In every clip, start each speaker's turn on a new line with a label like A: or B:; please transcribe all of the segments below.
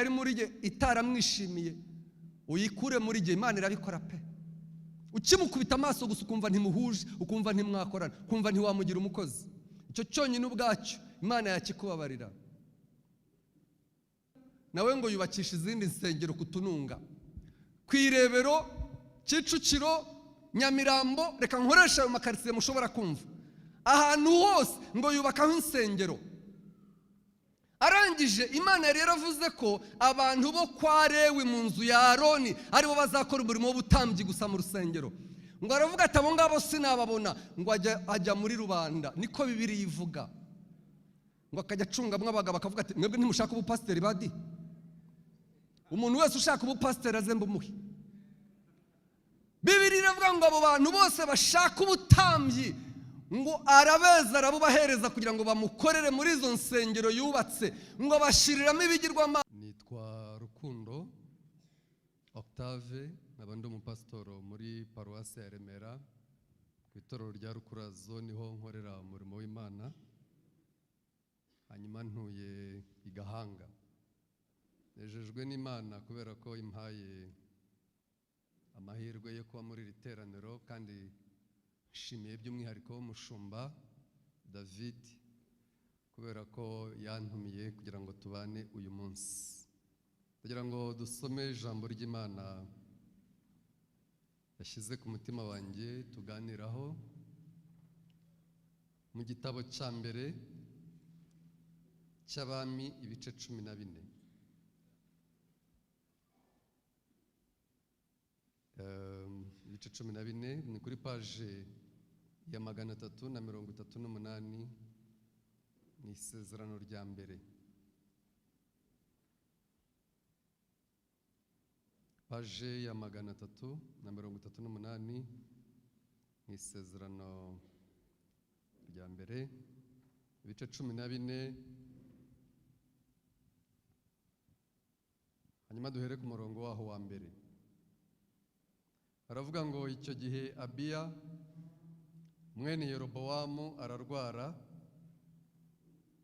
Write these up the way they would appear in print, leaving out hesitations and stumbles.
A: yari muri jye itaramwishimiye uyikure muri jye. Imana irabikora pe. Ukimukubita amaso gusa ukumva ntimuhuje, ukumva ntimwakorana, ukumva ntiwamugira umukozi, icyo cyonyine ubwacyo Imana yakikubabarira. Nawe ngo yubakisha izindi nsengero kutununga, Kwirebero, Kicukiro, Nyamirambo, reka nkoresha ayo makaritsiye mushobora kumva, ahantu hose ngo yubakaho insengero. Arangije Imana yari yaravuze ko abantu bo kwa Lewi mu nzu ya Aroni aribo bazakora umurimo w'ubutambyi gusa mu rusengero. Ngo aravuga ati abo ngabo sinababona, ngo ajya muri rubanda, niko Bibiliya ivuga. Ngo akajya acungamwe abagabo akavuga ati mwebwe ntimushaka ubupasiteri badi, umuntu wese ushaka ubupasiteri aze mbumuhe. Bibiliya iravuga ngo abo bantu bose bashaka ubutambyi ngo arabeza arabubahereza kugira ngo bamukorere muri izo nsengero yubatse, ngo bashiriramo ibigirwamana. Nitwa Rukundo Octave, nkaba ndi umupasitoro muri paruwasi ya Remera ku itorero rya Rukurazo, niho nkorera umurimo w'Imana. Hanyuma ntuye i Gahanga. Nejejwe n'Imana kubera ko impaye amahirwe yo kuba muri iri teraniro, kandi nshimiye by'umwihariko w'umushumba David kubera ko yantumiye kugira ngo tubane uyu munsi. Kugira ngo dusome ijambo ry'Imana yashyize ku mutima wanjye tuganiraho mu gitabo cya mbere cy'Abami ibice 14. Ibice 14 ni kuri paje ya 338 ni isezerano rya mbere. Paje ya 338 ni isezerano rya mbere, ibice 14. Hanyuma duhere ku murongo waho wa mbere. Aravuga ngo icyo gihe Abiya mwene Yerobowamu ararwara.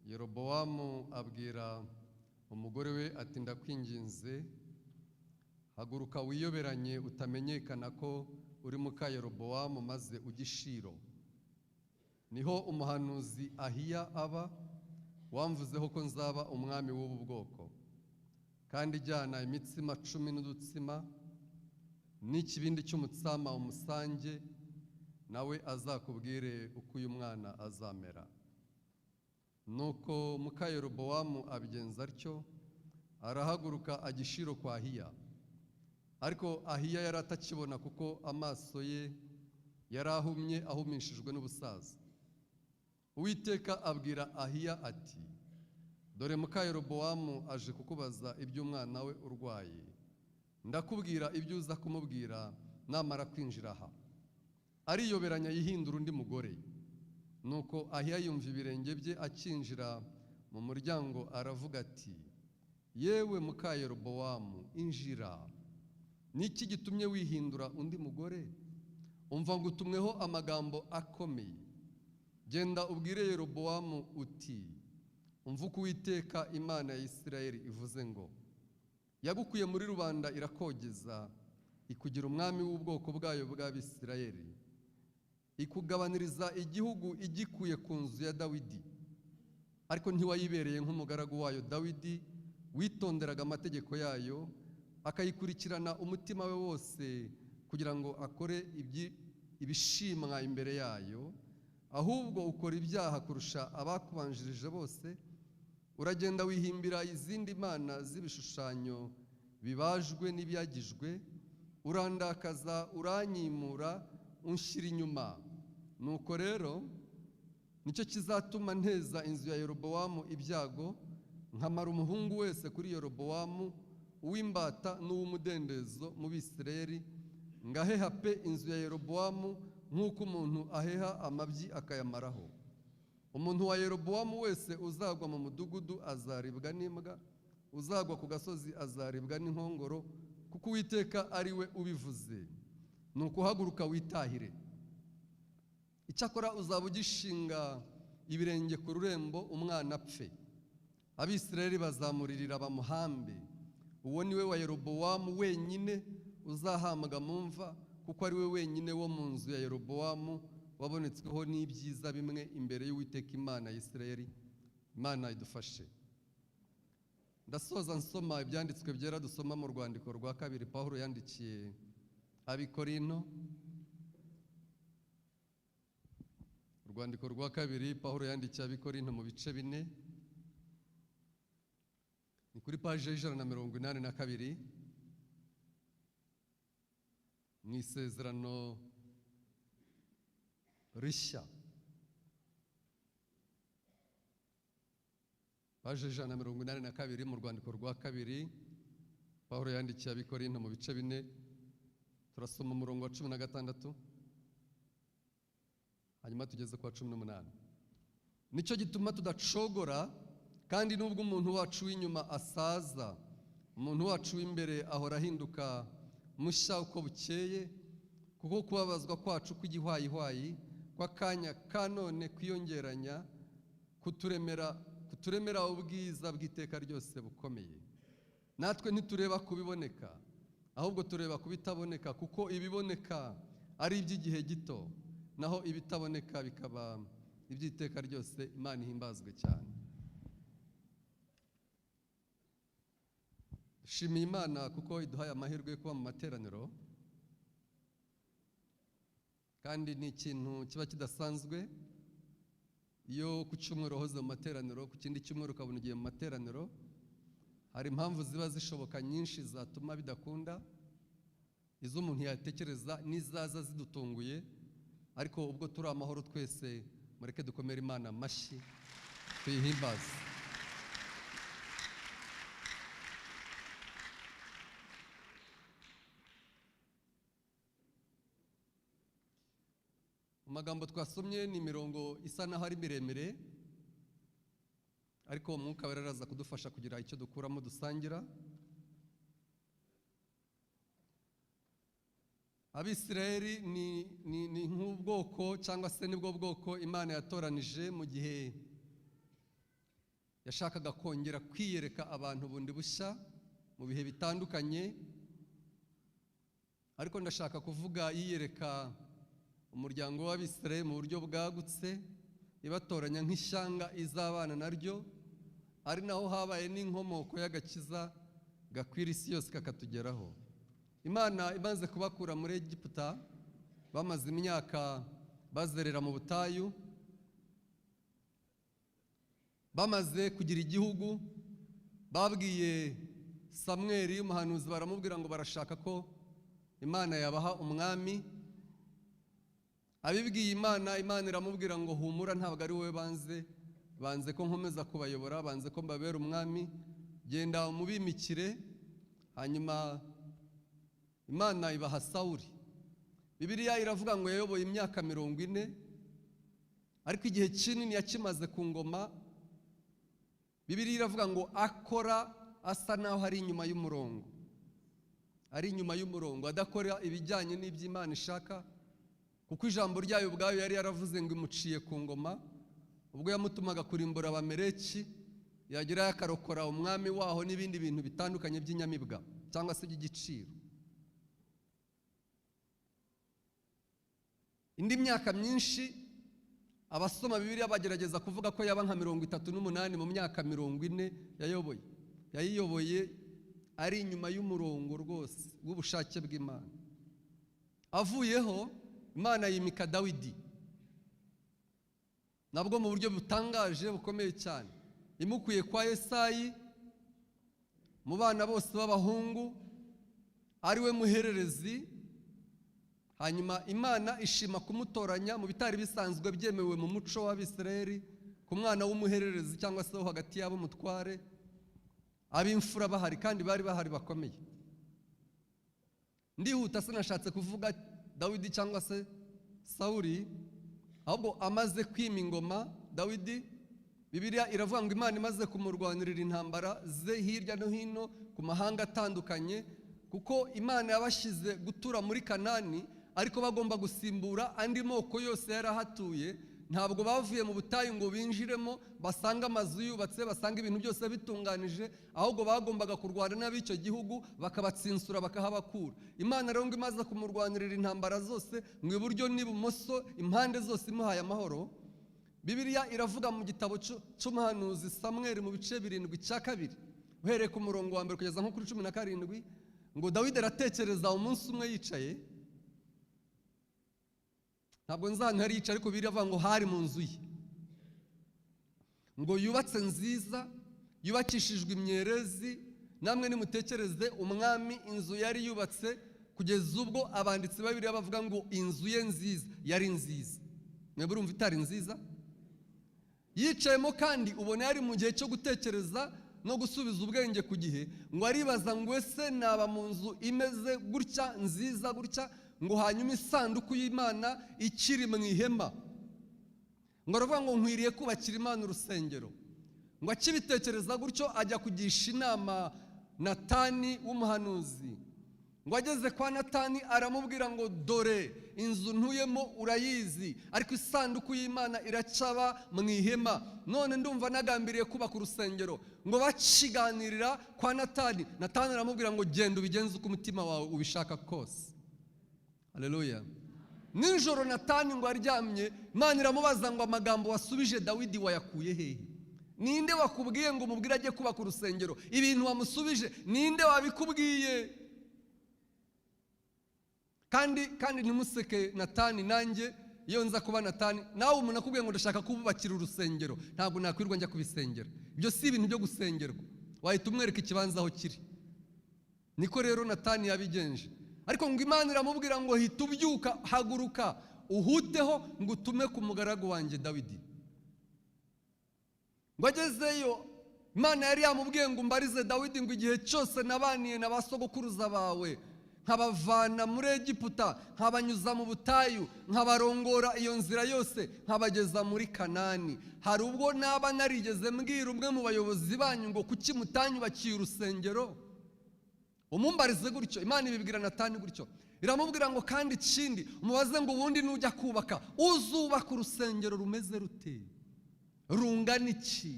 A: Yerobowamu abwira umugore we ati ndakwinginze, haguruka wiyoberanye utamenyekana ko uri muka Yerobowamu maze ujye i Shilo. Niho umuhanuzi Ahiya aba, wamvuzeho ko nzaba umwami w'ubu bwoko. Kandi jyana imitsima 10 n'udutsima n'ikibindi cy'umutsama umusange, nawe azakubwire uko uyu mwana azamera. Nuko muka Yerobowamu abigenza atyo, arahaguruka ajya i Shilo kwa Ahiya. Ariko Ahiya yari atakibona kuko amaso ye yari ahumye, ahumishijwe n'ubusaza. Uwiteka abwira Ahiya ati dore muka Yerobowamu aje kukubaza iby'umwana we urwaye. Ndakubwira ibyo uza kumubwira namara kwinjira aha. Ariyoberanya yihindura undi mugore. Nuko Ahiya yumva ibirenge bye akinjira mu muryango, aravuga ati yewe muka Yerobowamu, injira. Niki gitumye wihindura undi mugore? Umva ngutumweho amagambo akomeye. Genda ubwire Yerobowamu uti umva uko Uwiteka Imana ya Isirayeli ivuze ngo yagukuye muri rubanda irakogeza, ikugira umwami w'ubwoko bwayo bw'Abisirayeli, ikugabaniriza igihugu igikuye ku nzu ya Dawidi. Ariko ntiwayibereye nk'umugaragu wayo Dawidi, witonderaga amategeko yayo, akayikurikirana umutima we wose kugira ngo akore ibishimwa imbere yayo. Ahubwo ukora ibyaha kurusha abakubanjirije bose. Uragenda wihimbira izindi mana z'ibishushanyo bibajwe n'ibyagijwe, urandakaza, uranyimura, unshyira inyuma. Nuko rero nicyo kizatuma nteza inzu ya Yerobowamu ibyago, nkamara umuhungu wese kuri Yerobowamu, uw'imbata n'uw'umudendezo mu Bisirayeli, ngaheha pe inzu ya Yerobowamu nk'uko umuntu aheha amabyi akayamaraho. Umuntu wa Yerobowamu wese uzagwa mu mudugudu azaribwa n'imbwa, uzagwa ku gasozi azaribwa n'inkongoro, kuko Uwiteka ari we ubivuze. Nuko uhaguruka witahire. Icyakora uzaba ugishinga ibirenge ku rurembo umwana apfe. Abisirayeli bazamuririra bamuhambe, uwo ni we wa Yerobowamu wenyine uzahambwa mu mva, kuko ari we wenyine wo mu nzu ya Yerobowamu wabonetsweho n'ibyiza bimwe imbere y'Uwiteka Imana ya Isirayeli. Imana idufashe. Ndasoza nsoma ibyanditswe byera dusoma mu rwandiko rwa kabiri Pawulo yandikiye Abikorinto. Urwandiko rwa kabiri Pawulo yandikiye Abikorinto mu bice 4, ni kuri paje 182 mu isezerano rishya, paje 182 mu rwandiko rwa kabiri Pawulo yandikiye Abikorinto mu bice 4, turasoma umurongo wa 16 hanyuma tugeze kwa 18. Nicyo gituma tudacogora, kandi nubwo umuntu wacu w'inyuma asaza, umuntu wacu w'imbere ahora ahinduka mushya uko bukeye, kuko kubabazwa kwacu kw'igihwayihwayi kw'akanya ka none kwiyongeranya kuturemera ubwiza bw'iteka ryose bukomeye. Natwe ntitureba kubiboneka, ahubwo tureba kubitaboneka, kuko ibiboneka ari iby'igihe gito, naho ibitaboneka bikaba iby'iteka ryose. Imana ihimbazwe cyane. Dushimiye Imana kuko iduhaye amahirwe yo kuba mu materaniro, kandi ni ikintu kiba kidasanzwe iyo ku cyumweru wahoze mu materaniro, ku kindi cyumweru ukabona ugiye mu materaniro. Hari impamvu ziba zishoboka nyinshi zatuma bidakunda, izo umuntu yatekereza n'izaza zidutunguye, ariko ubwo turi amahoro twese mureke dukomere Imana amashyi tuyihimbaze. Amagambo twasomye ni imirongo isa naho ari miremire, ariko Umwuka Wera araza kudufasha kugira icyo dukuramo dusangira. Abisirayeli ni nk'ubwoko cyangwa se nibwo bwoko Imana yatoranije mu gihe yashakaga kongera kwiyereka abantu bundi bushya mu bihe bitandukanye, ariko ndashaka kuvuga yiyereka umuryango w'Abisirayeli mu buryo bwagutse, ibatoranya nk'ishyanga izabana naryo, ari naho habaye n'inkomoko y'agakiza gakwira isi yose kakatugeraho. Imana imaze kubakura muri Egiputa, bamaze imyaka bazerera mu butayu, bamaze kugira igihugu, babwiye Samweli umuhanuzi, baramubwira ngo barashaka ko Imana yabaha umwami. Abibwiye Imana, Imana iramubwira ngo humura, ntabwo ari wowe banze ko nkomeza kubayobora, banze ko mbabera umwami, genda umubimikire. Hanyuma Imana ibaha Sawuli. Bibiliya iravuga ngo yayoboye imyaka 40, ariko igihe kinini yakimaze ku ngoma. Bibiliya iravuga ngo akora asa naho ari inyuma y'umurongo, adakora ibijyanye n'iby'Imana ishaka, kuko ijambo ryayo ubwayo yari yaravuze ngo imuciye ku ngoma ubwo yamutumaga kurimbura Abameleki, yagerayo akarokora umwami waho n'ibindi bintu bitandukanye by'inyamibwa cyangwa se by'igiciro. Indi myaka myinshi abasoma Bibiliya bagerageza kuvuga ko yaba nka 38 mu myaka 40 yayiyoboye ari inyuma y'umurongo rwose w'ubushake bw'Imana. Avuyeho, Imana yimika Dawidi, nabwo mu buryo butangaje bukomeye cyane. Imukuye kwa Yesayi, mu bana bose b'abahungu ari we muhererezi. Hanyuma Imana ishima kumutoranya mu bitari bisanzwe byemewe mu muco w'Abisirayeli, ku mwana w'umuhererezi cyangwa se wo hagati yabo mutware, ab'imfura bahari kandi bari bahari bakomeye. Ndihuta sinashatse kuvuga Dawidi cyangwa se Sawuli, ahubwo amaze kwima ingoma Dawidi, Bibiliya iravuga ngo Imana imaze kumurwanirira intambara ze hirya no hino ku mahanga atandukanye, kuko Imana yabashize gutura muri Kanani, ariko bagomba gusimbura andi moko yose yarahatuye ntabwo bavuye mu butayu ngo binjiremo basanga amazu yubatse, basanga ibintu byose bitunganije, ahubwo bagombaga kurwana n'ab'icyo gihugu bakabatsinsura bakahabakura. Imana rero ngo imaze kumurwanirira intambara zose, mu iburyo n'ibumoso, impande zose imuhaye amahoro. Bibiliya iravuga mu gitabo cy'umuhanuzi Samweli mu bice 7:2, uhereye ku murongo wa mbere kugeza nko kuri 17, ngo Dawidi aratekereza umunsi umwe yicaye. Ntabwo nzantu hari yicaye, ariko biravuga ngo hari mu nzu ye, ngo yubatse nziza, yubakishijwe imyerezi. Namwe nimutekereze umwami inzu yari yubatse, kugeza ubwo abanditsi babiri bavuga ngo inzu ye nziza yari nziza. Mwebwe urumva itari nziza? Yicayemo kandi ubona yari mu gihe cyo gutekereza no gusubiza ubwenge ku gihe, ngo aribaza ngo ese naba mu nzu imeze gutya nziza gutya, ngo hanyuma isanduku y'Imana ikiri mu ihema, ngo aravuga ngo nkwiriye kubakira Imana urusengero. Ngo akibitekereza gutyo ajya kugisha inama Natani w'umuhanuzi. Ngo ageze kwa Natani aramubwira ngo dore inzu ntuyemo urayizi, ariko isanduku y'Imana iracaba mu ihema, none ndumva nagambiriye kubaka urusengero. Ngo baciganirira kwa Natani, Natani aramubwira ngo genda ubigenze uko umutima wawe ubishaka kose. Haleluya. Nijoro Natani ngo aryamye, Imana iramubaza ngo amagambo wasubije Dawidi wayakuye hehe? Ninde wakubwiye ngo umubwire ajye kubaka urusengero? Ibintu wamusubije ninde wabikubwiye? Kandi ntimuseke Natani, nanjye iyo nza kuba Natani, nawe umuntu akubwiye ngo ndashaka kububakira urusengero, ntabwo nakwirwa njya kubisengera. Ibyo si ibintu byo gusengerwa, wahita umwereka ikibanza aho kiri. Niko rero Natani yabigenje. Ariko ngo Imana iramubwira ngo hita ubyuka, haguruka uhuteho ngo utume ku mugaragu wanjye Dawidi. Ngo agezeyo, Imana yari yamubwiye ngo mbarize Dawidi ngo igihe cyose nabaniye na basogokuruza bawe, nkabavana muri Egiputa, nkabanyuza mu butayu, nkabarongora iyo nzira yose, nkabageza muri Kanani, hari ubwo naba narigeze mbwira umwe mu bayobozi banyu ngo kuki mutanyubakiye urusengero? Umumbarize gutyo. Imana ibibwira Natani gutyo, iramubwira ngo kandi ikindi umubaze ngo ubundi nujya kubaka uzubaka urusengero rumeze rute, rungana iki?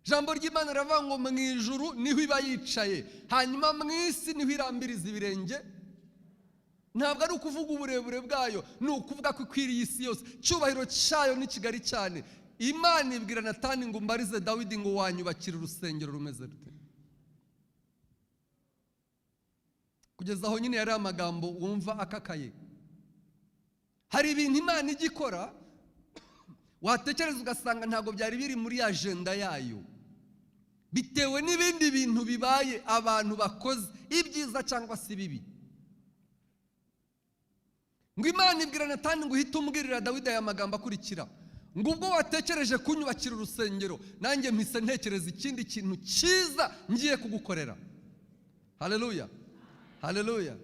A: Jambo ry'Imana riravuga ngo mu ijuru niho iba yicaye, hanyuma mu isi niho irambiriza ibirenge. Ntabwo ari ukuvuga uburebure bwayo, ni ukuvuga ko ikwiriye isi yose, cyubahiro cyayo ni kigari cyane. Imana ibwira Natani ngo mbarize Dawidi ngo wanyubakira urusengero rumeze rute. Kugeza aho nyine yari amagambo wumva akakaye. Hari ibintu Imana igikora watekereza ugasanga ntabwo byari biri muri agenda yayo, bitewe n'ibindi bintu bibaye abantu bakoze, ibyiza cyangwa se bibi. Ngo Imana ibwira Natani ngo uhite umbwirira Dawidi aya magambo akurikira, ngo ubwo watekereje kunyubakira urusengero, nanjye mpise ntekereza ikindi kintu cyiza ngiye kugukorera. Haleluya, haleluya.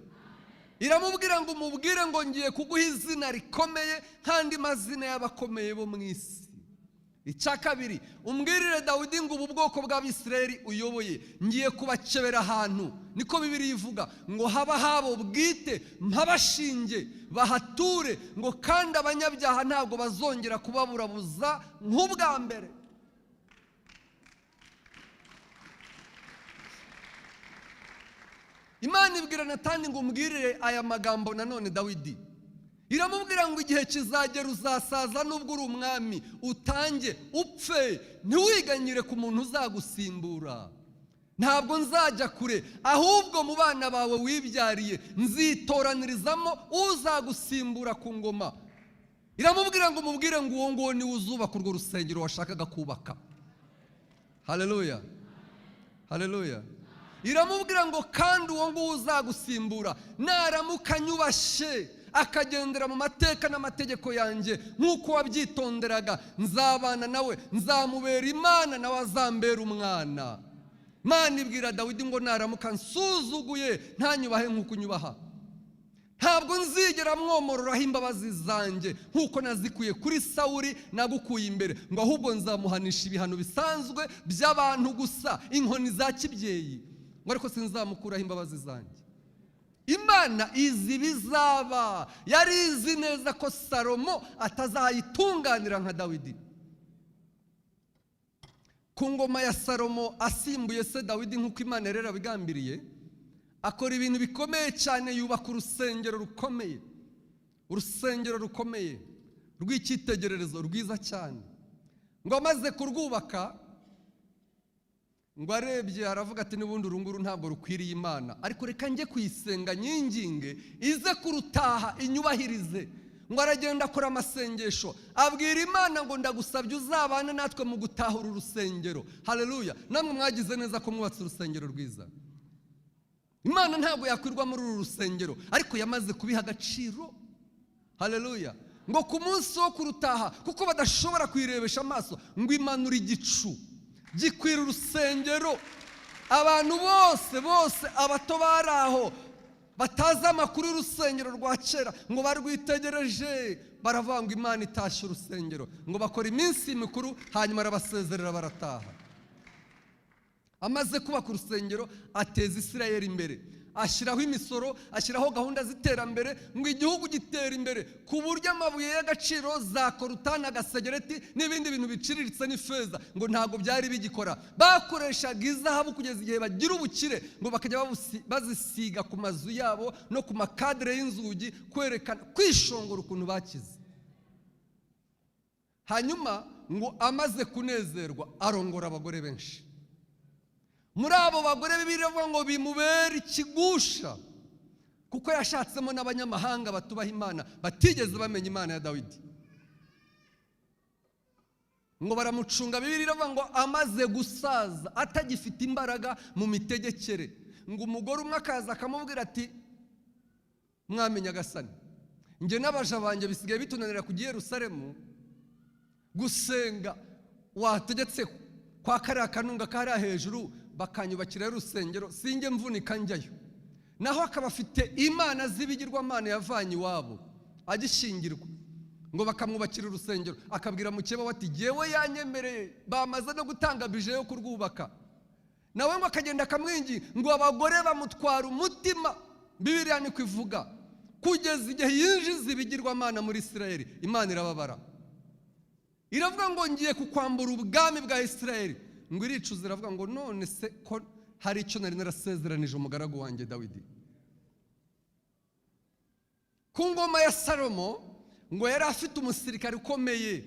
A: Iramubwira ngo umubwire ngo ngiye kuguha izina rikomeye kandi mazina y'abakomeye bo mu isi. Icya kabiri, umbwirire Dawidi ngo ubu bwoko bw'Abisirayeli uyoboye ngiye kubakebera ahantu, niko Bibiliya ivuga, ngo haba habo bwite mpabashinge bahature, ngo kandi abanyabyaha ntabwo bazongera kubaburabuza nk'ubwa mbere. Imana ibwira Natani ngo umbwirire aya magambo nanone Dawidi. Iramubwira ngo igihe kizagera uzasaza nubwo uri umwami, utange upfe, ntiwiganyire ku muntu uzagusimbura. Ntabwo nzajya kure, ahubwo mu bana bawe wibyariye nzitoranirizamo uzagusimbura ku ngoma. Iramubwira ngo umubwire ngo uwo nguwo niwe uzubaka urwo rusengero washakaga kubaka. Haleluya, haleluya. Iramubwira ngo kandi uwo nguwo uzagusimbura naramuka anyubashye akagendera mu mateka n'amategeko yanjye nk'uko wabyitonderaga, nzabana nawe, nzamubera Imana nawe azambera umwana. Imana ibwira Dawidi ngo naramuka nsuzuguye ntanyubahe nk'uko unyubaha, ntabwo nzigera mwomororaho imbabazi zanjye nk'uko nazikuye kuri Sawuli nagukuye imbere, ngo ahubwo nzamuhanisha ibihano bisanzwe by'abantu gusa, inkoni za kibyeyi, ngo ariko sinzamukuraho imbabazi zanjye. Imana izi bizaba. Yari izi neza ko Salomo atazayitunganira nka Dawidi. Ku ngoma ya Salomo asimbuye se Dawidi nk'uko Imana yari yarabigambiriye, akora ibintu bikomeye cyane, yubaka urusengero rukomeye, urusengero rukomeye rw'icyitegererezo rwiza cyane. Ngo amaze kurwubaka, ngo arebye aravuga ati n'ubundi urunguru ntabwo rukwiriye Imana, ariko reka njye kuyisenga nyinginge ize kurutaha inyubahirize. Ngo aragenda akora amasengesho, abwira Imana ngo ndagusabye uzabane natwe mu gutaha uru rusengero. Haleluya! Namwe mwagize neza ko mwubatse urusengero rwiza. Imana ntabwo yakwirwa muri uru rusengero, ariko yamaze kubiha agaciro. Haleluya! Ngo ku munsi wo kurutaha, kuko badashobora kuyirebesha amaso, ngo imanura igicu gikwira urusengero. Abantu bose abato bari aho batazi amakuru y'urusengero rwa kera, ngo barwitegereje baravuga ngo Imana itashye urusengero. Ngo bakora iminsi mikuru, hanyuma arabasezerera barataha. Amaze kubaka urusengero ateza Isirayeli imbere, ashyiraho imisoro, ashyiraho gahunda z'iterambere, ngo igihugu gitera imbere ku buryo amabuye y'agaciro za korutani, agasegereti n'ibindi bintu biciriritse n'ifeza ngo ntabwo byari bigikora. Bakoreshaga izahabu kugeza igihe bagira ubukire, ngo bakajya bazisiga ku mazu yabo no ku makadere y'inzugi, kwerekana kwishongora ukuntu bakize. Hanyuma ngo amaze kunezerwa arongora abagore benshi. Muri abo bagore biravuga ngo bimubera ikigusha, kuko yashatsemo n'abanyamahanga batubaha Imana, batigeze bamenya Imana ya Dawidi. Ngo baramucunga. Bibiliya iravuga ngo amaze gusaza, atagifite imbaraga mu mitegekere, ngo umugore umwe akaza akamubwira ati mwami nyagasani, njye n'abaja banjye bisigaye bitunanira kujya i Yerusalemu gusenga, wategetse kwa kariya kanunga kariya hejuru bakanyubakira urusengero, sinjye mvunika njyayo. Naho akaba afite imana z'ibigirwamana yavanye iwabo agishingirwa, ngo bakamwubakira urusengero. Akabwira mukeba ati jyewe yanyemereye, bamaze no gutanga bije yo kurwubaka. Nawe ngo akagenda akamwinginga, ngo abagore bamutwara umutima. Bibiliya niko ivuga, kugeza igihe yinjiza ibigirwamana muri Isirayeli, Imana irababara, iravuga ngo ngiye kukwambura ubwami bwa Isirayeli. Ngo iricuza iravuga ngo none se ko hari icyo nari narasezeranije umugaragu wanjye Dawidi. Ku ngoma ya Salomo ngo yari afite umusirikare ukomeye,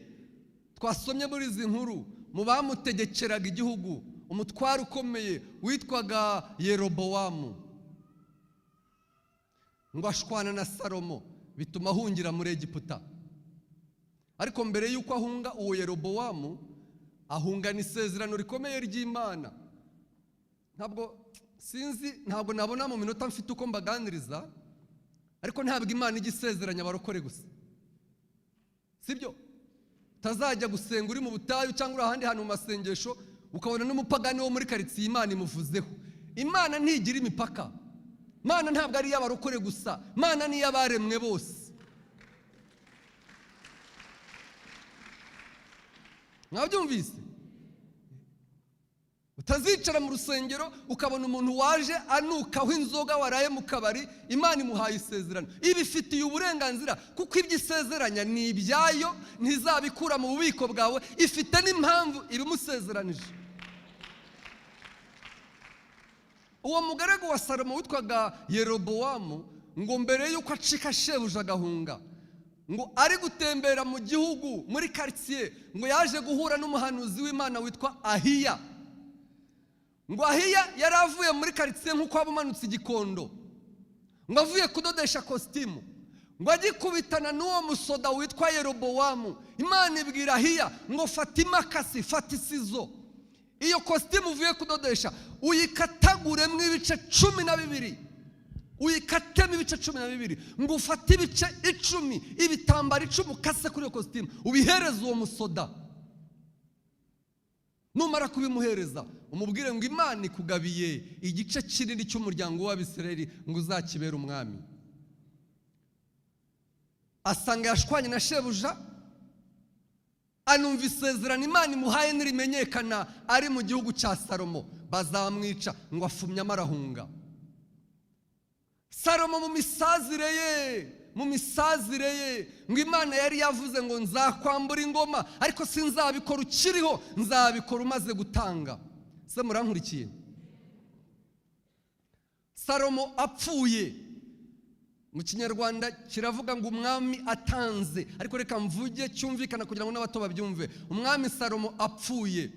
A: twasomye muri izi nkuru, mu bamutegekeraga igihugu, umutware ukomeye witwaga Yerobowamu. Ngo ashwana na Salomo bituma ahungira muri Egiputa. Ariko mbere y'uko ahunga, uwo Yerobowamu ahungana isezerano rikomeye ry'Imana. Ntabwo nabona mu minota mfite uko mbaganiriza, ariko ntabwo Imana igisezeranya abarokore gusa, sibyo? Utazajya gusenga uri mu butayu cyangwa uri ahandi hantu mu masengesho ukabona n'umupagani wo muri karitsiye Imana imuvuzeho. Imana ntigira imipaka. Imana ntabwo ari iy'abarokore gusa, Imana ni iy'abaremwe bose. Mwabyumvise? Utazicara mu rusengero ukabona umuntu waje anukaho inzoga waraye mu kabari, Imana imuhaye isezerano, ibifitiye uburenganzira, kuko ibyo isezeranya ni ibyayo, ntizabikura mu bubiko bwawe, ifite n'impamvu ibimusezeranije. Uwo mugaragu wa Salomo witwaga Yerobowamu, ngo mbere y'uko acika shebuja agahunga, ngo ari gutembera mu gihugu muri quartier, ngo yaje guhura n'umuhanuzi w'Imana witwa Ahiya. Ngo Ahiya yari avuye muri quartier nk'uko abumanutse igikondo, ngo avuye kudodesha costume, ngo agikubitana n'uwo musoda witwa Yerobowamu. Imana ibwira Ahiya ngo fata imakasi, fata isizo, iyo costume uvuye kudodesha uyikataguremo ibice 12, uyikatemo ibice 12, ngo ufate ibice 10, ibitambaro 10 ukase kuri iyo costume, ubihereza uwo musoda. Numara kubimuhereza, umubwire ngo Imana ikugabiye igice kinini cy'umuryango w'Abisirayeli, ngo uzakibera umwami. Asanga yashwanye na shebuja, anumva isezerano Imana imuhaye nirimenyekana ari mu gihugu cya Salomo bazamwica, ngo afumye amarahunga. Salomo mu misazire ye ngo Imana yari yavuze ngo nzakwambura ingoma, ariko sinzabikora ukiriho, nzabikora umaze gutanga. Se murankurikiye? Salomo apfuye, mu Kinyarwanda kiravuga ngo umwami atanze, ariko reka mvuge cyumvikana kugira ngo n'abato babyumve. Umwami Salomo apfuye,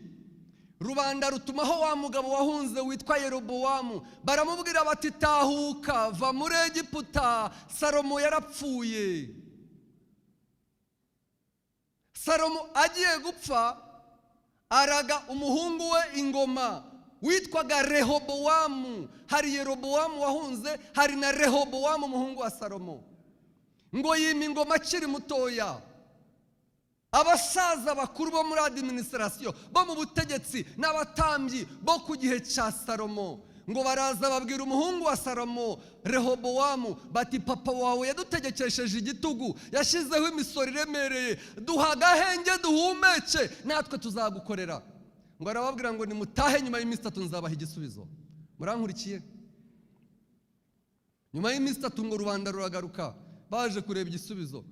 A: rubanda rutumaho wa mugabo wahunze witwa Yerobowamu, baramubwira bati tahuka va muri Egiputa, Salomo yarapfuye. Salomo agiye gupfa araga umuhungu we ingoma witwaga Rehobowamu. Hari Yerobowamu wahunze, hari na Rehobowamu umuhungu wa Salomo. Ngo yima ingoma akiri mutoya. Abasaza bakuru bo muri administration, bo mu butegetsi n'abatambyi bo ku gihe cya Salomo, ngo baraza babwira umuhungu wa Salomo Rehobowamu bati papa wawe yadutegekesheje igitugu, yashyizeho imisoro iremereye, duha agahenge duhumeke, natwe tuzagukorera. Ngo arababwira ngo nimutahe, nyuma y'iminsi 3 nzabaha igisubizo. Murankurikiye? Nyuma y'iminsi 3 ngo rubanda ruragaruka baje kureba igisubizo.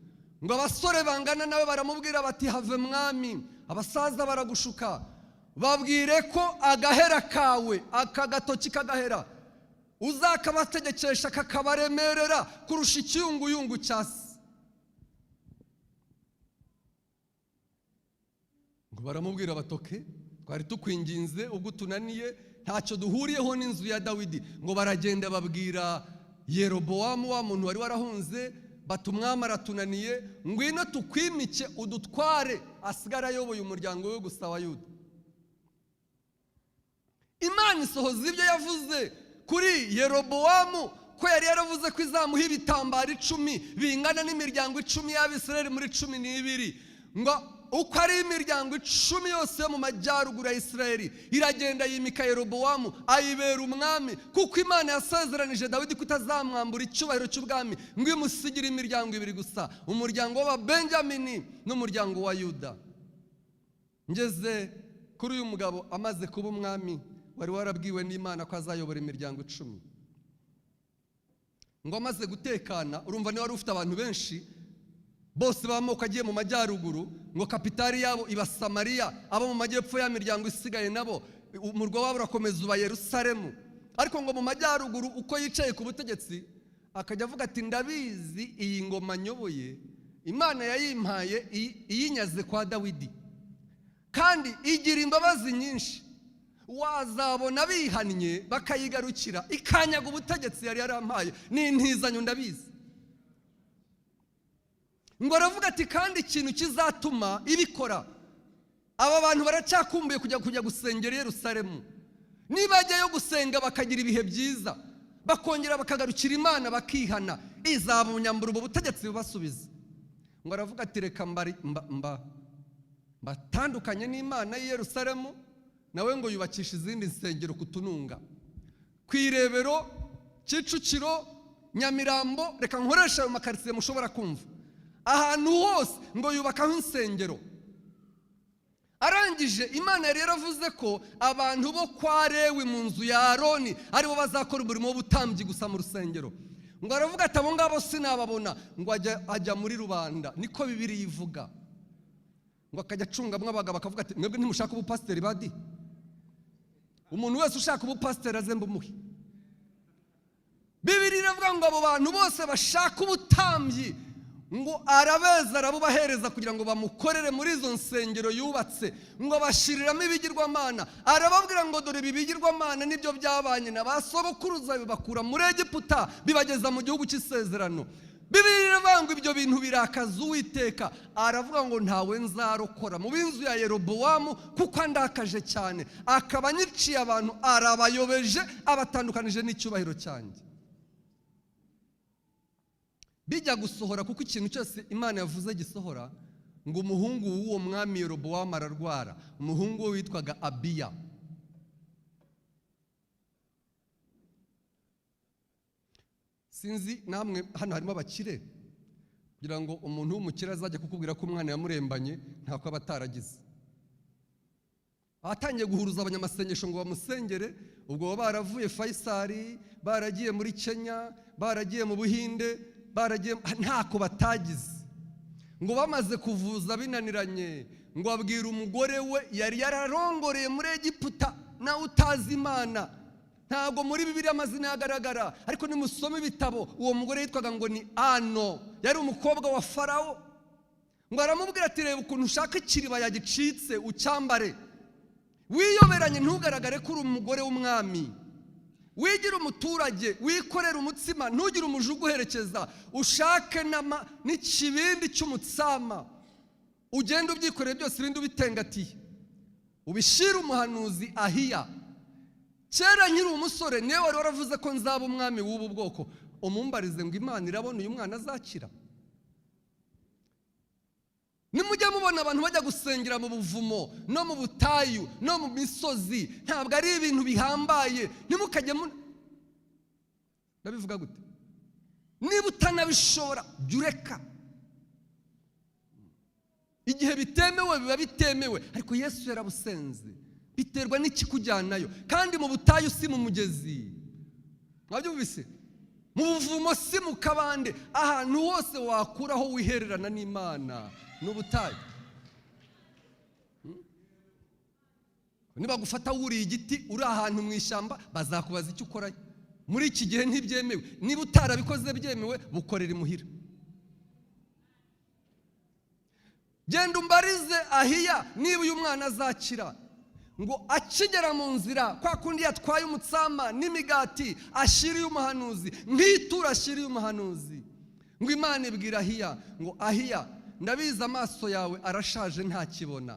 A: Ngo abasore bangana nawe baramubwira bati have mwami, abasaza baragushuka, babwire ko agahera kawe, aka gatoki kagahera, uzakabategekesha kakabaremerera kurusha ikiyunguyungu cyasi. Ngo baramubwira batoke, twari tukwinginze, ubwo tunaniye ntacyo duhuriyeho n'inzu ya Dawidi. Ngo baragenda babwira Yerobowamu wa muntu wari warahunze, batumwami aratunaniye, ngwino tukwimike udutware, asigara ayoboye umuryango we gusa wa Yuda. Imana isohoza ibyo yavuze kuri Yerobowamu, ko yari yaravuze ko izamuha ibitambaro 10 bingana n'imiryango 10 y'Abisirayeli muri 12. Ngo uko ari imiryango 10 yose yo mu majyaruguru ya Isirayeli iragenda yimika Yerobowamu ayibera umwami, kuko Imana yasezeranije Dawidi ko itazamwambura icyubahiro cy'ubwami, ngo imusigire imiryango 2 gusa, umuryango w'Ababenjamini n'umuryango wa Yuda. Ngeze kuri uyu mugabo amaze kuba umwami, wari warabwiwe n'Imana ko azayobora imiryango 10. Ngo amaze gutekana, urumva ni wari ufite abantu benshi bose bamoko agiye mu majyaruguru, ngo kapitali yabo iba Samariya, abo mu majyepfo ya miryango isigaye nabo umurwa wabo urakomeza uba Yerusalemu. Ariko ngo mu majyaruguru uko yicaye ku butegetsi akajya avuga ati ndabizi iyi ngoma nyoboye Imana yayimpaye iyinyaze kwa Dawidi, kandi igira imbabazi nyinshi, wazabona bihannye bakayigarukira ikanyaga ubutegetsi yari yarampaye n'intizanyo ndabizi. Ngo aravuga ati kandi ikintu kizatuma ibikora, aba bantu baracyakumbuye kujya gusengera Yerusalemu, nibajyayo gusenga bakagira ibihe byiza, bakongera bakagarukira Imana bakihana, izabunyambura ubu butegetsi bubasubiza. Ngo aravuga ati reka batandukanye n'Imana y'i Yerusalemu, nawe ngo yubakisha izindi nsengero kutununga, Kwirebero, Kicukiro, Nyamirambo, reka nkoresha ayo makaritsiye mushobora kumva, ahantu hose ngo yubakaho insengero. Arangije Imana yari yaravuze ko abantu bo kwa Lewi mu nzu ya Aroni aribo bazakora umurimo w'ubutambyi gusa mu rusengero. Ngo aravuga ati abo ngabo sinababona, ngo ajya muri rubanda, niko Bibiliya ivuga. Ngo akajya acungamwe abagabo akavuga ati mwebwe ntimushaka ubupasiteri badi, umuntu wese ushaka ubupasiteri aze mbumuhe. Bibiliya iravuga ngo abo bantu bose bashaka ubutambyi, ngo arabeza arabubahereza kugira ngo bamukorere muri izo nsengero yubatse, ngo bashiriramo ibigirwamana. Arababwira ngo dore ibi bigirwamana nibyo byabanye na ba sogokuruza bibakura muri Egiputa bibageza mu gihugu cy'isezerano. Bibiliya iravuga ngo ibyo bintu birakaza Uwiteka, aravuga ngo ntawe nzarokora mu b'inzu ya Yerobowamu kuko andakaje cyane, akaba anyiciye abantu, arabayobeje, abatandukanije n'icyubahiro cyanjye. Bijya gusohora, kuko ikintu cyose Imana yavuze gisohora, ngo umuhungu w'uwo mwami Yerobowamu ararwara, umuhungu we witwaga Abiya. Sinzi namwe hano harimo abakire, kugira ngo umuntu w'umukire azajya kukubwira ko umwana yamurembanye ntako aba ataragize. atangiye guhuruza abanyamasengesho ngo bamusengere. Ubwo baravuye Faisal, baragiye muri Kenya, baragiye mu Buhinde, baragiye ntako batagize. Ngo bamaze kuvuza binaniranye, ngo abwira umugore we yari yararongoreye muri Egiputa, nawe utazi Imana. Ntabwo muri Bibiliya amazina yagaragara, ariko nimusome ibitabo uwo mugore yitwaga ngo ni Ano, yari umukobwa wa Farawo. Ngo aramubwira ati reba ukuntu ushaka ikiribaya gicitse ucyambare, wiyoberanye ntugaragare ko uri umugore w'umwami, wigira umuturage, wikorera umutsima, ntugire umuja uguherekeza, ushake n'ikibindi cy'umutsama, ugenda ubyikoreye byose ibindi ubitengatiye, ubishyire umuhanuzi Ahiya. Kera nkiri umusore niwe wari waravuze ko nzaba umwami w'ubu bwoko. Umumbarize ngo Imana irabona uyu mwana azakira. Nimujya mubona abantu bajya gusengera mu buvumo no mu butayu no mu misozi, ntabwo ari ibintu bihambaye. Nimukajye ndabivuga gute? Niba utanabishobora jya ureka. Igihe bitemewe biba bitemewe, ariko Yesu yarabusenze. Biterwa n'ikikujyanayo, kandi mu butayu si mu mugezi. Mwabyumvise? Mu buvumo si mu kabande, ahantu hose wakuraho wihererana n'Imana n'ubutayu. Niba gufata wuriye igiti uri ahantu mu ishyamba, bazakubaza icyo ukora. Muri iki gihe ntibyemewe. Niba utarabikoze byemewe, bukorera imuhira. Genda umbarize Ahiya niba uyu mwana azakira. Ngo akigera mu nzira, kwa kundi yatwaye umutsama n'imigati ashiriye umuhanuzi, nk'itura ashiriye umuhanuzi. Ngo Imana ibwira Ahiya ngo Ahiya, ndabizi amaso yawe arashaje ntakibona,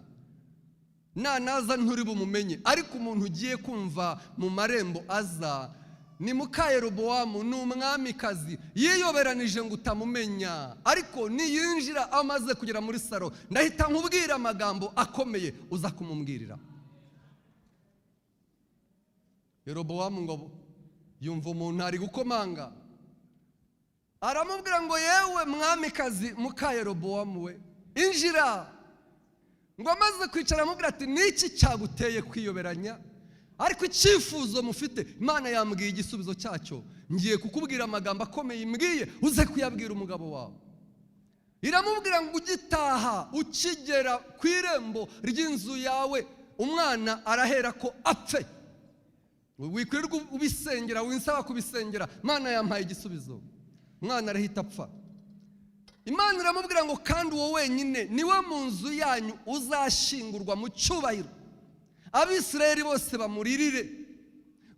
A: naza nturi bumumenye, ariko umuntu ugiye kumva mu marembo aza ni muka Yerobowamu, ni umwamikazi, yiyoberanije ngo utamumenya, ariko niyinjira amaze kugera muri saro, ndahita nkubwira amagambo akomeye uza kumubwirira. Yerobowamu ngo yumva umuntu ari gukomanga, aramubwira ngo yewe mwamikazi muka Yerobowamu we, injira. Ngo amaze kwicara amubwira ati niki cyaguteye kwiyoberanya? Ariko icyifuzo mufite Imana yambwiye igisubizo cyacyo, ngiye kukubwira amagambo akomeye imbwiye uze kuyabwira umugabo wawe. Iramubwira ngo ugitaha ukigera ku irembo ry'inzu yawe, umwana arahera ko apfe. Wikwirirwa ubisengera, winsaba kubisengera, Imana yampaye igisubizo, umwana arahita apfa. Imana iramubwira ngo kandi uwo wenyine niwe mu nzu yanyu uzashingurwa mu cyubahiro, Abisirayeli bose bamuririre,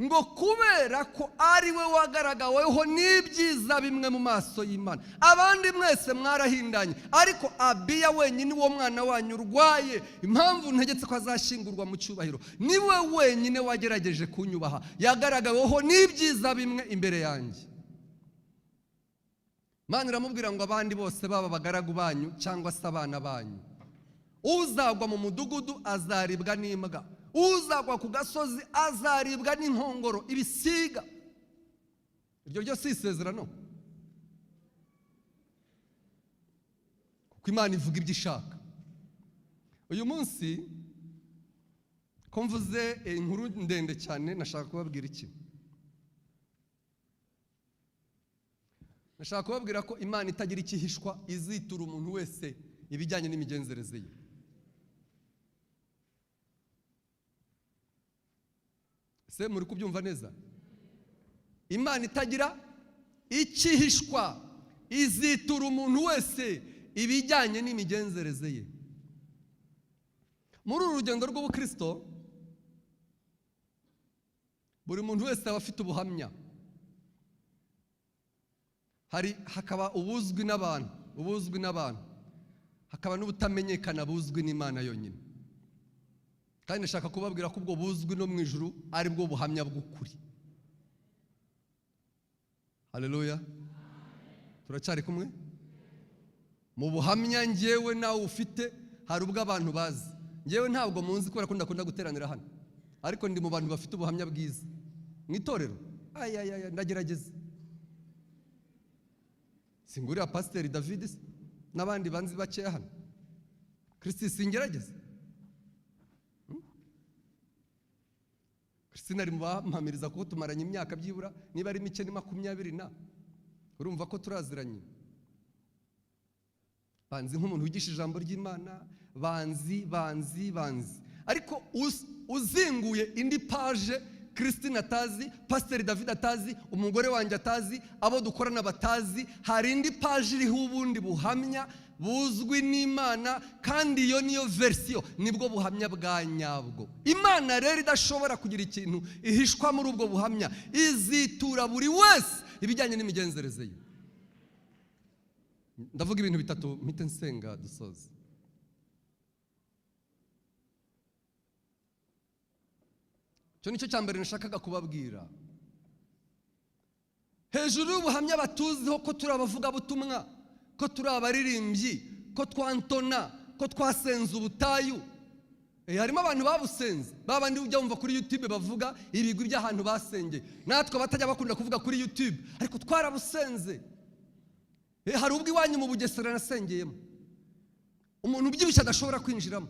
A: ngo kubera ko ari we wagaragaweho n'ibyiza bimwe mu maso y'Imana. Abandi mwese mwarahindanye, ariko Abiya wenyine uwo mwana wanyu urwaye, impamvu ntegetse ko azashingurwa mu cyubahiro, niwe wenyine wagerageje kunyubaha, yagaragaweho n'ibyiza bimwe imbere yanjye. Imana iramubwira ngo abandi bose baba abagaragu banyu cyangwa se abana banyu, uzagwa mu mudugudu azaribwa n'imbwa, uzagwa ku gasozi azaribwa n'inkongoro, ibisiga. Iryo ryo si isezerano, kuko Imana ivuga ibyo ishaka. Uyu munsi ko mvuze inkuru ndende cyane, nashaka kubabwira iki? Nashaka kubabwira ko Imana itagira ikihishwa, izitura umuntu wese ibijyanye n'imigenzereze ye. Se muri kubyumva neza? Imana itagira ikihishwa, izitura umuntu wese ibijyanye n'imigenzereze ye. Muri uru rugendo rw'ubukristo, buri muntu wese aba afite ubuhamya. Hakaba ubuzwi n'abantu, hakaba n'ubutamenyekana buzwi n'Imana yonyine. Kandi nashaka kubabwira ko ubwo buzwi no mu ijuru ari bwo buhamya bw'ukuri. Haleluya. Turacyari kumwe? Mu buhamya ngewe nawe ufite, hari ubwo abantu bazi. Ngewe ntabwo munzi kubera ko ndakunda guteranira hano, ariko ndi mu bantu bafite ubuhamya bwiza mu itorero. Ndagerageza. Singurira Pasiteri David n'abandi banzi bakeya hano. Kristo singerageza. Christine ari mu bampamiriza kuko tumaranye imyaka byibura niba ari mike ni 20 na urumva ko turaziranye. Banzi nk'umuntu wigisha ijambo ry'Imana, banzi ariko uzinguye indi page Christine atazi, Pastor David atazi, umugore wanjye atazi, abo dukorana batazi, hari indi page iriho ubundi buhamya buzwi n'Imana, kandi iyo niyo version, nibwo buhamya bwa nyabwo. Imana rero idashobora kugira ikintu ihishwa muri ubwo buhamya, izitura buri wese ibijyanye n'imigenzereze ye. Ndavuga ibintu bitatu mpite nsenga dusoze. Cyo nicyo cyambere nashakaga kubabwira. Hejuru y'ubuhamya batuziho ko turi abavuga butumwa, ko turi abaririmbyi, ko twantona, ko twasenze ubutayu. Harimo abantu babusenze, babandi ujya wumva kuri YouTube bavuga ibigwi by'ahantu basengeye. Natwe batajya bakunda kuvuga kuri YouTube, ariko twarabusenze. Hari ubwo iwanyu mu Bugesera nasengeyemo, umuntu ubyibushye adashobora kwinjiramo.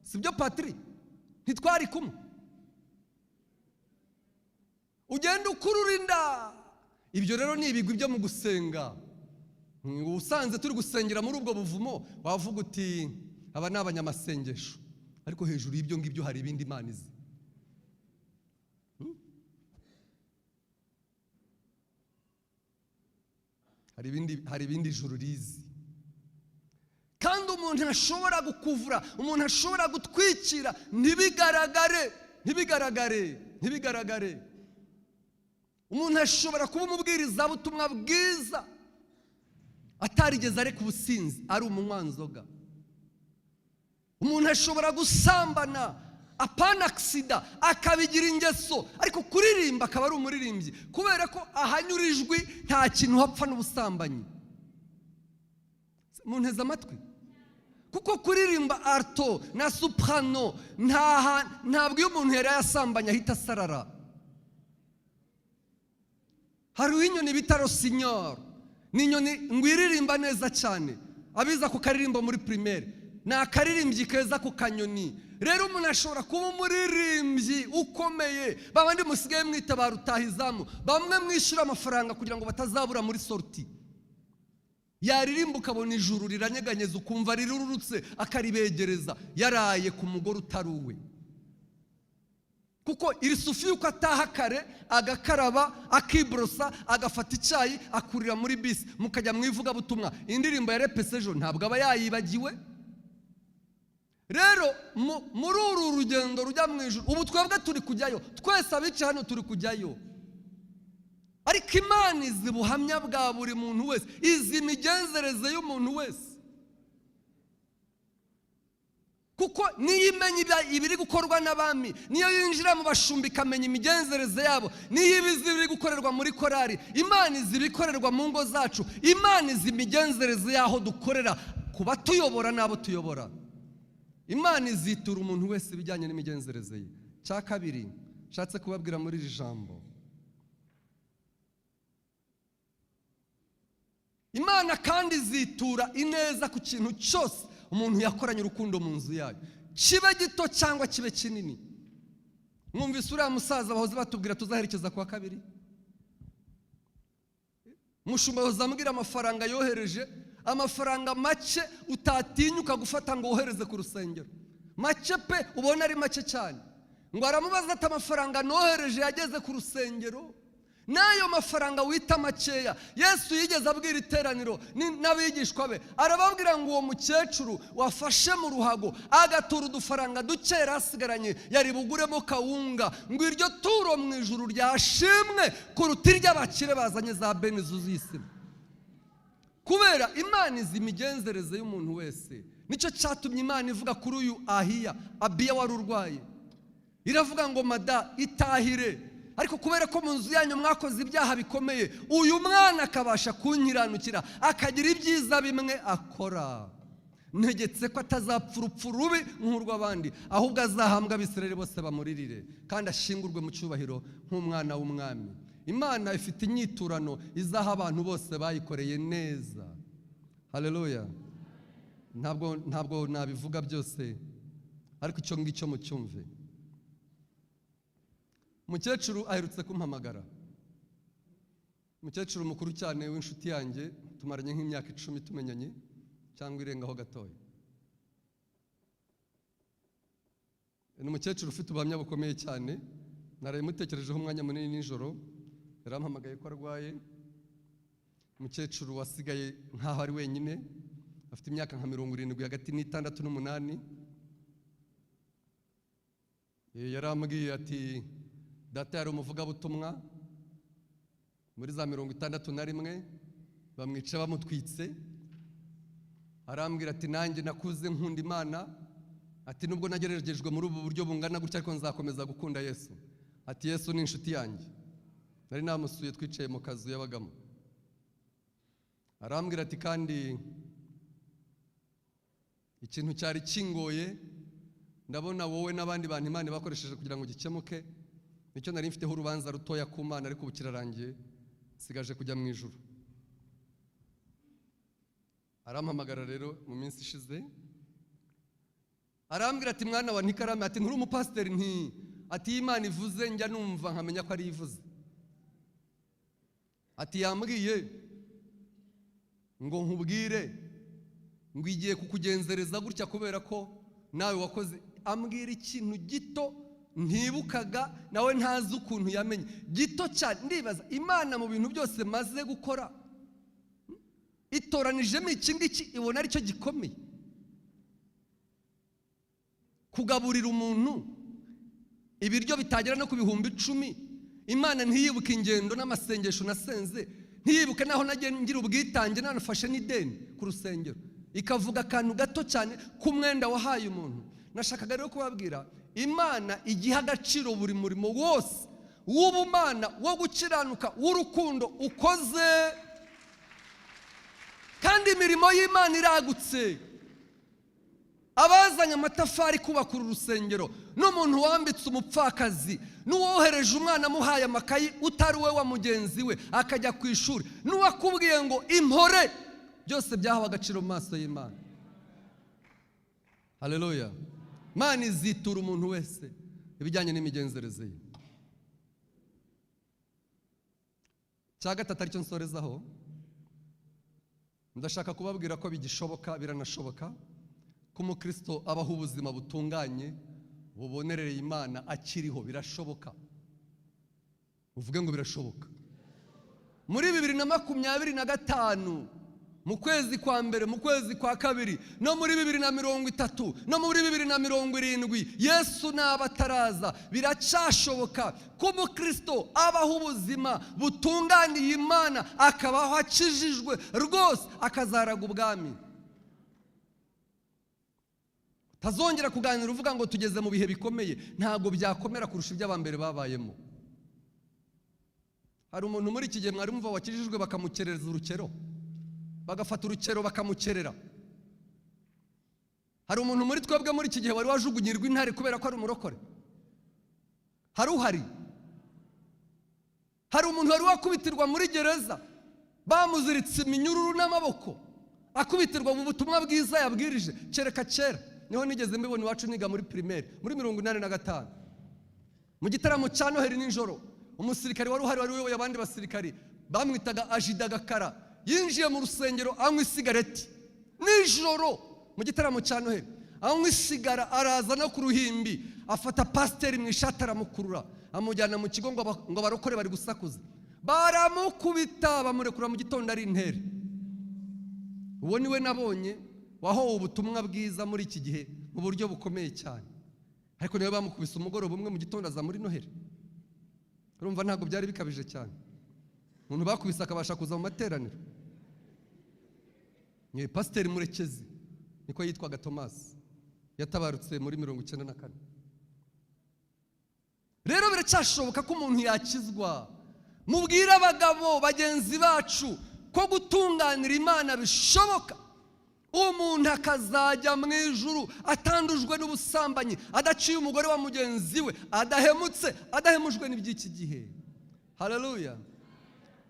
A: Sibyo Patri? Ntitwari kumwe. Ugenda ukururinda. Ibyo rero ni ibigwi byo mu gusenga. Usanze turi gusengera muri ubwo buvumo, wavuga uti aba ni abanyamasengesho. Ariko hejuru y'ibyo ngibyo hari ibindi Imana izi. Hari ibindi ijuru rizi. Kandi umuntu ashobora gukuvura, umuntu ashobora gutwikira, ntibigaragare. Umuntu ashobora kuba umubwiriza butumwa bwiza atarigeze areka ubusinzi, ari umunywanzoga. Umuntu ashobora gusambana apana aksida, akabigira ingeso, ariko kuririmba akaba ari umuririmbyi, kubera ko ahanyura ijwi nta kintu hapfa n'ubusambanyi. Munteze amatwi? Kuko kuririmba alto na soprano ntabwo iyo umuntu yari yasambanya ahita asarara. Hari inyoni bita Rossignol, ni inyoni ngwiririmba neza cyane, abiza ku karirimbo muri primaire, ni akaririmbyi keza ku kanyoni. Rero umuntu ashobora kuba umuririmbyi ukomeye, babandi musigaye mwita ba rutahizamu, bamwe mwishyura amafaranga kugira ngo batazabura muri sorti. Yaririmba ukabona ijuru riranyeganyeza, ukumva rirurutse akaribegereza, yaraye ku mugore utaruwe. Kuko iri sufi yuko ataha kare, agakaraba, akibrosa, agafata icyayi, akurira muri bisi, mukajya mwivuga butumwa. Indirimbo ya Repesejo ntabwo aba yayibagiwe. Rero muri uru rugendo rujya mu ijuru, ubu twebwe turi kujyayo, twese abica hano turi kujyayo. Ariko Imana izi buhamya bwa buri muntu wese, izi imigenzereze y'umuntu wese. Kuko niyo imenya ibiri gukorwa n'abami, niyo yinjira mu bashumbi ikamenya imigenzereze yabo, niyo ibizi ibiri gukorerwa muri korari, Imana izi ibikorerwa mu ngo zacu, Imana izi imigenzereze y'aho dukorera, kuba tuyobora n'abo tuyobora. Imana izitura umuntu wese ibijyanye n'imigenzereze ye. Cya kabiri nshatse kubabwira muri iri jambo, Imana kandi izitura ineza ku kintu cyose umuntu yakoranye urukundo mu nzu yayo, kibe gito cyangwa kibe kinini. Mwumvise uriya musaza bahoze batubwira tuzaherekeza kwa kabiri, umushumba bazamubwira amafaranga yohereje, amafaranga make utatinyuka gufata ngo wohereze ku rusengero, make pe ubona ari make cyane. Ngo aramubaza ati amafaranga nohereje yageze ku rusengero? Nayo mafaranga wita makeya. Yesu yigeze abwira iteraniro n'abigishwa be, arababwira ngo uwo mukecuru wafashe mu ruhago agatura udufaranga duke asigaranye yari buguremo kawunga, ngo iryo turo mu ijuru ryashimwe kuruta iry'abakire bazanye za beni zuzuye isima. Kubera Imana izi imigenzereze y'umuntu wese, nicyo cyatumye Imana ivuga kuri uyu Abiya wari urwaye, iravuga ngo mada itahire, ariko kubera ko mu nzu yanyu mwakoze ibyaha bikomeye, uyu mwana akabasha kunkiranukira, akagira ibyiza bimwe akora. Ntegetse ko atazapfa urupfu rubi nk'urw'abandi, ahubwo azahambwa Abisirayeli bose bamuririre, kandi ashingurwe mu cyubahiro nk'umwana w'umwami. Imana ifite inyiturano izaha abantu bose bayikoreye neza. Haleluya. Ntabwo nabivuga byose, ariko icyo ngicyo mucyumve. umukecuru aherutse kumpamagara, umukecuru mukuru cyane w'inshuti yanjye, tumaranye nk'imyaka 10 tumenyanye cyangwa irengaho gatoya. Ni umukecuru ufite ubuhamya bukomeye cyane, naraye mutekerejeho umwanya munini nijoro, yarampamagaye ko arwaye. Umukecuru wasigaye nkaho ari wenyine, afite imyaka nka 70 hagati n'6 n'8. Yarambwiye ati data yari umuvugabutumwa muri za 61 bamwica bamutwitse. Arambwira ati nanjye nakuze nkunda Imana, ati nubwo nagerejejwe muri ubu buryo bungana gutya ariko nzakomeza gukunda Yesu. Ati Yesu ni inshuti yanjye. Nari namusuye twicaye mu kazu yabagamo. Arambwira ati kandi ikintu cyari kingoye ndabona wowe n'abandi bantu Imana bakoresheje kugira ngo gikemuke, nicyo nari mfiteho urubanza rutoya ku Mana ariko bukirarangiye sigaje kujya mu ijuru. Arampamagara rero mu minsi ishize, arambwira ati mwana wa Ntikarame, ati nturi umupasiteri? Nti ati Imana ivuze njya numva nkamenya ko ari ivuze. Ati yambwiye ngo nkubwire ngo igiye kukugenzereza gutya kubera ko nawe wakoze. Ambwira ikintu gito ntibukaga nawe ntazi ukuntu yamenye, gito cyane. Ndibaza Imana mu bintu byose maze gukora itoranijemo iki ngiki ibona ari cyo gikomeye. Kugaburira umuntu ibiryo bitagera no ku bihumbi 10, Imana ntiyibuke ingendo n'amasengesho nasenze, ntiyibuke naho nagiye ngira ubwitange nanafashe n'ideni ku rusengero, ikavuga akantu gato cyane k'umwenda wahaye umuntu. Nashakaga rero kubabwira Imana igiha agaciro buri murimo wose w'ubumana, wo gukiranuka, w'urukundo ukoze, kandi imirimo y'Imana iragutse. Abazanye amatafari kubaka uru rusengero, n'umuntu wambitse umupfakazi, n'uwohereje umwana amuhaye amakayi utari we wa mugenzi we akajya ku ishuri, n'uwakubwiye ngo impore, byose byahawe agaciro mu maso y'Imana. Haleluya. Imana izitura umuntu wese ibijyanye n'imigenzereze ye. Cya gatatu aricyo nsorezaho, ndashaka kubabwira ko bigishoboka, biranashoboka ko umukristo abaho ubuzima butunganye bubonerereye Imana akiriho. Birashoboka. Uvuge ngo birashoboka. Muri 2025 mu kwezi kwa mbere, mu kwezi kwa kabiri, no muri 2030, no muri 2070, Yesu nabataraza, biracyashoboka ko umukristo abaho ubuzima butunganiye Imana, akabaho akijijwe rwose, akazaraga ubwami. Tazongera kuganira uvuga ngo tugeze mu bihe bikomeye, ntago byakomera kurusha iby'abambere babayemo. Hari umuntu muri iki gihe mwari mumva wakijijwe bakamukerereza urukero, bagafata urukero bakamukerera. Hari umuntu muri twebwe muri iki gihe wari wajugunyirwa intare kubera ko ari umurokore? Hari uhari? Hari umuntu wari wakubitirwa muri gereza bamuziritse iminyururu n'amaboko, akubitirwa mu butumwa bwiza yabwirije? Kereka kera niho nigeze mbibona iwacu niga muri primaire muri 85 mu gitaramo cya Noheli nijoro. Umusirikari wari uhari, wari uyoboye abandi basirikari, bamwitaga Ajida Gakara, yinjiye mu rusengero anywa isigareti nijoro mu gitaramo cya Noheli, anywa isigara, araza no ku ruhimbi, afata pasiteri mu ishati aramukurura amujyana mu kigo ngo barokore bari gusakuza, baramukubita bamurekura mu gitondo ari intere. Uwo niwe nabonye wahowe ubutumwa bwiza muri iki gihe mu buryo bukomeye cyane, ariko niwe bamukubise umugoroba umwe mu gitondo aza muri Noheli. Urumva ntabwo byari bikabije cyane? Umuntu bakubise akabasha kuza mu materaniro. Ni Pasiteri Murekezi, niko yitwaga Thomas, yatabarutse muri 94. Rero biracyashoboka ko umuntu yakizwa. Mubwire abagabo bagenzi bacu ko gutunganira Imana bishoboka. Umuntu akazajya mu ijuru atandujwe n'ubusambanyi, adaciye umugore wa mugenzi we, adahemutse, adahemujwe n'iby'iki gihe. Haleluya.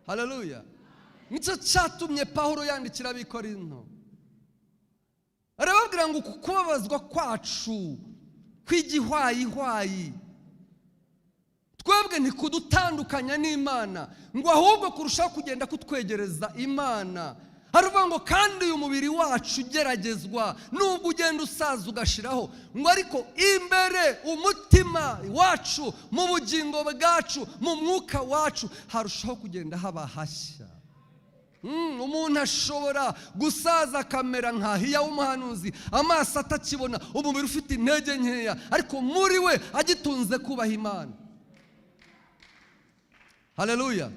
A: Haleluya. Nicyo cyatumye Pawulo yandikira ab'Ikorinto, arababwira ngo kubabazwa kwacu kw'igihwayihwayi twebwe ntikudutandukanya n'Imana, ngo ahubwo kurushaho kugenda kutwegereza Imana. Haravuga ngo kandi uyu mubiri wacu ugeragezwa nubwo ugenda usaza ugashiraho, ngo ariko imbere umutima wacu, mu bugingo bwacu, mu mwuka wacu harushaho kugenda haba hashya. Umuntu ashobora gusaza akamera nka Hiya w'umuhanuzi, amaso atakibona, umubiri ufite intege nkeya, ariko muri we agitunze kubaha Imana. Haleluya.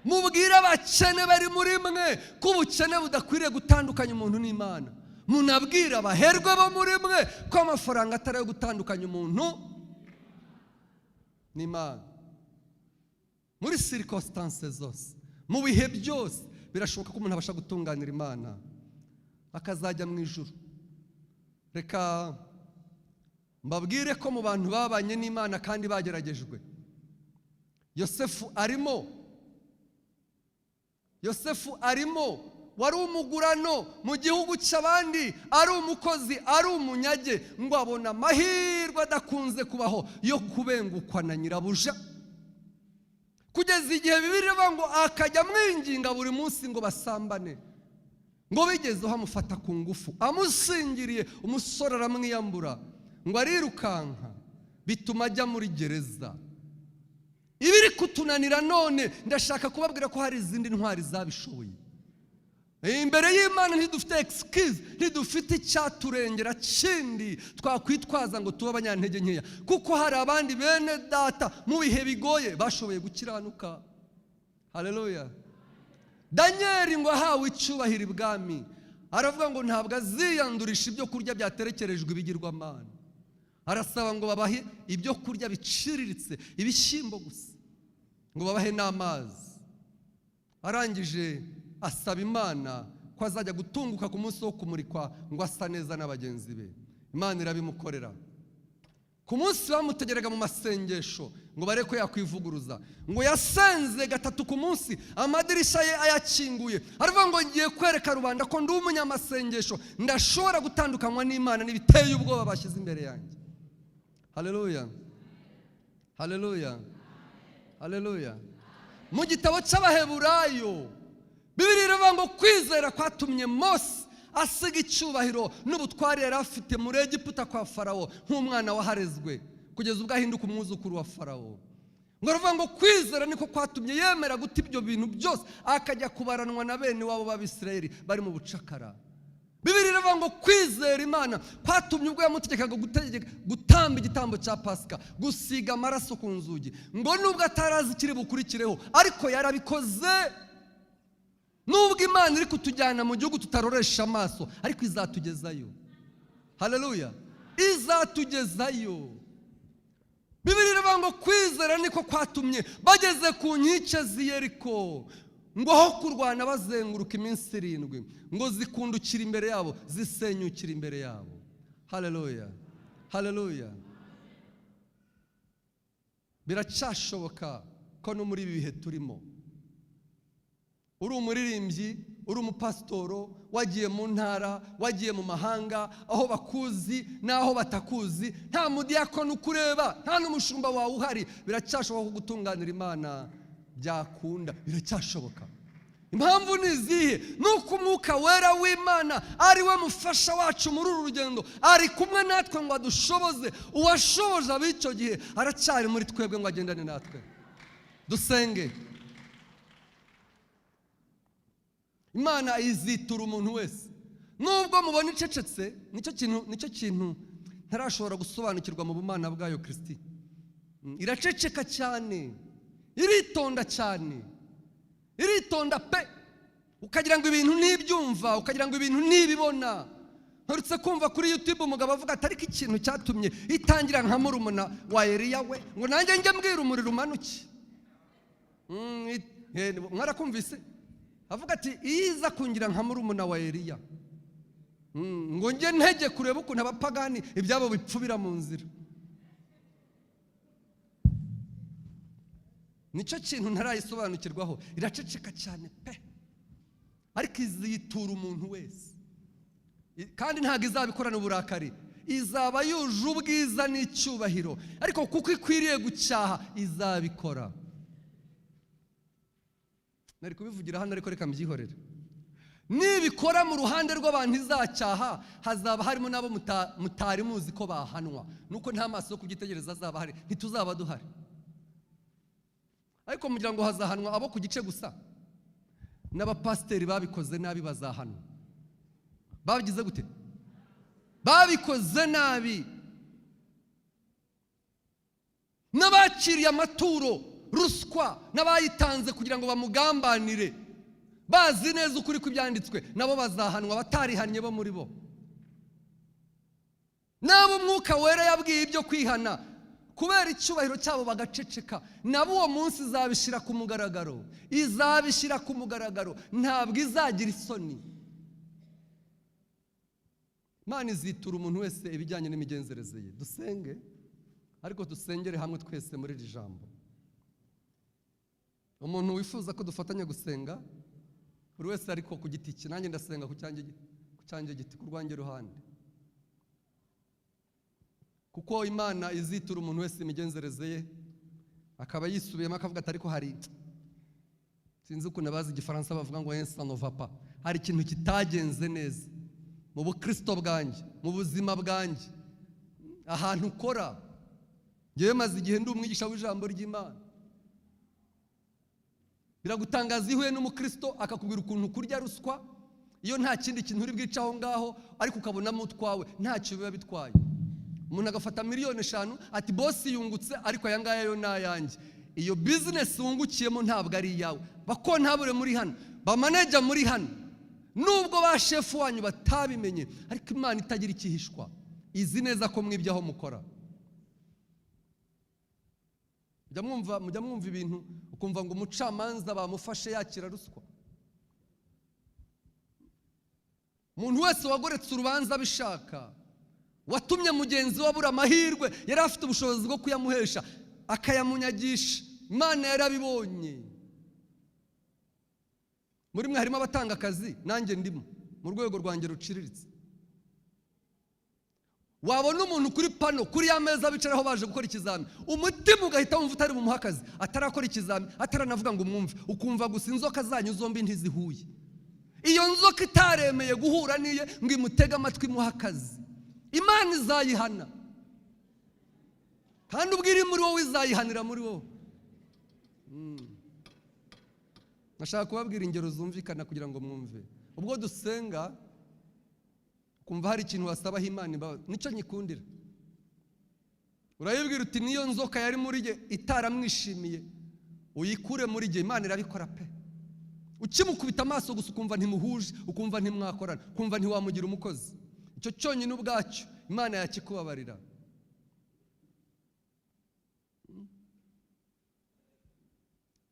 A: Mubwire abakene bari muri mwe ko ubukene budakwiriye gutandukanya umuntu n'Imana. Munabwire abaherwe bo muri mwe ko amafaranga atari yo gutandukanya umuntu n'Imana. Muri circumstances zose, mu bihe byose, birashoboka ko umuntu abasha gutunganira Imana akazajya mu ijuru. Reka mbabwire ko mu bantu babanye n'Imana kandi bageragejwe, Yosefu arimo, wari umugurano mu gihugu cy'abandi, ari umukozi, ari umunyage, ngo abona amahirwe adakunze kubaho yo kubengukwa na nyirabuja, kugeza igihe Bibiliya ivuga ngo akajya amwinginga buri munsi ngo basambane, ngo bigezeho amufata ku ngufu, amusingiriye, umusore aramwiyambura, ngo arirukanka, bituma ajya muri gereza. Ibiri kutunanira none, ndashaka kubabwira ko hari izindi ntwari zabishoboye. Imbere y'Imana ntidufite excuse, ntidufite icyaturengera kindi twakwitwaza ngo tube abanyantege nkeya, kuko hari abandi bene data mu bihe bigoye bashoboye gukiranuka. Haleluya. Danieli ngo ahawe icyubahiro ibwami, aravuga ngo ntabwo aziyandurisha ibyo kurya byaterekerejwe ibigirwamana. Arasaba ngo babahe ibyo kurya biciriritse, ibishyimbo gusa, ngo babahe n'amazi. Arangije asaba Imana ko azajya gutunguka ku munsi wo kumurikwa, ngo asa neza n'abagenzi be. Imana irabimukorera. Ku munsi bamutegeraga mu masengesho ngo bareke ko yakwivuguruza, ngo yasenze 3 ku munsi, amadirishya ye ayakinguye, aravuga ngo ngiye kwereka rubanda ko ndi umunyamasengesho, ndashobora gutandukanywa n'Imana n'ibiteye ubwoba bashyize imbere yanjye. Haleluya. Haleluya. Haleluya. Mu gitabo cy'Abaheburayo, Bibiliya iravuga ngo kwizera kwatumye Mose asiga icyubahiro n'ubutware yari afite muri Egiputa kwa Farawo nk'umwana waharezwe, kugeza ubwo ahinduka umwuzukuru wa Farawo. Ngo aravuga ngo kwizera niko kwatumye yemera guta ibyo bintu byose, akajya kubaranwa na bene wabo b'Abisirayeli bari mu bucakara. Bibiliya iravuga ngo kwizera Imana kwatumye ubwo yamutegekaga gutamba igitambo cya Pasika, gusiga amaraso ku nzugi, ngo nubwo atarazi ikiri bukurikireho, ariko yarabikoze. Nubwo Imana iri kutujyana mu gihugu tutaroresha amaso, ariko izatugezayo. Haleluya. Izatugezayo. Bibiliya iravuga ngo kwizera niko kwatumye bageze ku nkike z'i Yeriko, ngo aho kurwana bazenguruka iminsi 7, ngo zikundukira imbere yabo, zisenyukira imbere yabo. Haleluya. Haleluya. Biracyashoboka ko no muri ibi bihe turimo, uri umuririmbyi, uri umupasitoro, wagiye mu ntara, wagiye mu mahanga, aho bakuzi n'aho batakuzi, nta mudiyakoni ukureba, nta n'umushumba wawe uhari, biracyashoboka gutunganira Imana byakunda. Biracyashoboka. Impamvu ni izihe? Nuko Umwuka Wera w'Imana ari we mufasha wacu muri uru rugendo, ari kumwe natwe ngo adushoboze. Uwashoboje ab'icyo gihe aracyari muri twebwe ngo agendane natwe. Dusenge. Imana izitura umuntu wese, nubwo mubona icecetse. Nicyo kintu ntarashobora gusobanukirwa mu bumana bwayo Kristi. Iraceceka cyane, iritonda cyane, iritonda pe, ukagira ngo ibintu ntibyumva, ukagira ngo ibintu ntibibona. Nturutse kumva kuri YouTube umugabo avuga ati ariko ikintu cyatumye itangira nka murumuna wa Eliya we, ngo nanjye njye mbwira umuriro umanuke. Mwarakumvise? Avuga ati iza kungira nka murumuna wa Eliya, ngo njye ntege kureba ukuntu abapagani ibyabo bipfubira mu nzira. Nicyo kintu ntarayisobanukirwaho. Iraceceka cyane pe, ariko izitura umuntu wese, kandi ntabwo izabikorana uburakari. izaba yuje ubwiza n'icyubahiro, ariko kuko ikwiriye gucyaha izabikora. Nari kubivugira hano ariko reka mbyihorere. Nibikora mu ruhande rw'abantu izacyaha, hazaba harimo nabo mutari muzi ko bahanwa, nuko nta maso yo kubyitegereza azaba hari, ntituzaba duhari. Ariko mugira ngo hazahanwa abo ku gice gusa, n'abapasiteri babikoze nabi bazahanwa. Babigize gute? Babikoze nabi. N'abakiriye amaturo, ruswa, n'abayitanze kugira ngo bamugambanire, bazi neza ukuri kw'ibyanditswe, nabo bazahanwa, batarihannye bo muri bo. Nabo Umwuka Wera yabwiye ibyo kwihana, kubera icyubahiro cyabo bagaceceka, nabo uwo munsi izabishyira ku mugaragaro. Izabishyira ku mugaragaro, ntabwo izagira isoni. Imana izitura umuntu wese ibijyanye n'imigenzereze ye. Dusenge, ariko dusengere hamwe twese muri iri jambo. Umuntu wifuza ko dufatanya gusenga, buri wese ariko ku giti cye, nanjye ndasenga ku cyanjye giti, ku rwanjye ruhande. Kuko Imana izitura umuntu wese imigenzereze ye, akaba yisubiyemo akavuga ati ariko hari, sinzi ukuntu abazi igifaransa bavuga ngo ça ne va pas, hari ikintu kitagenze neza mu bukristo bwanjye, mu buzima bwanjye, ahantu ukora. Ngewe maze igihe ndi umwigisha w'ijambo ry'Imana. Biragutangaza ihuye n'umukristo akakubwira ukuntu kurya ruswa, iyo nta kindi kintu uri bwicaho ngaho, ariko ukabonamo utwawe, ntacyo biba bitwaye. Umuntu agafata miliyoni 5 ati boss yungutse, ariko aya ngaya yo nayanjye. Iyo business wungukiyemo ntabwo ari iyawe. Bakontabure muri hano, bamanager muri hano, nubwo ba chef wanyu batabimenye, ariko Imana itagira ikihishwa izi neza ko mwibyaho mukora. Mujya mwumva ibintu ukumva ngo umucamanza bamufashe yakira ruswa. Umuntu wese wagoretse urubanza bishaka, watumye mugenzi we abura amahirwe yari afite ubushobozi bwo kuyamuhesha, akayamunyagisha, Imana yarabibonye. Muri mwe harimo abatanga akazi, nanjye ndimo mu rwego rwanjye ruciriritse. Wabona umuntu kuri pano, kuri ya meza bicaraho baje gukora ikizami, umutima ugahita wumva utari bumuha akazi, atarakora ikizami, ataranavuga ngo umwumve, ukumva gusa inzoka zanyu zombi ntizihuye. Iyo nzoka itaremeye guhura niye ngo imutege amatwi imuha akazi, Imana izayihana. Kandi ubwo iri muri wowe izayihanira muri wowe. Nashaka kubabwira ingero zumvikana kugira ngo mwumve. Ubwo dusenga kumva hari ikintu wasabaho Imana imbabazi, nicyo nyikundira. Urayibwira uti niyo nzoka yari muri jye itaramwishimiye, uyikure muri jye, Imana irabikora pe. Ukimukubita amaso gusa ukumva ntimuhuje, ukumva ntimwakorana, ukumva ntiwamugira umukozi, icyo cyonyine ubwacyo Imana yakikubabarira.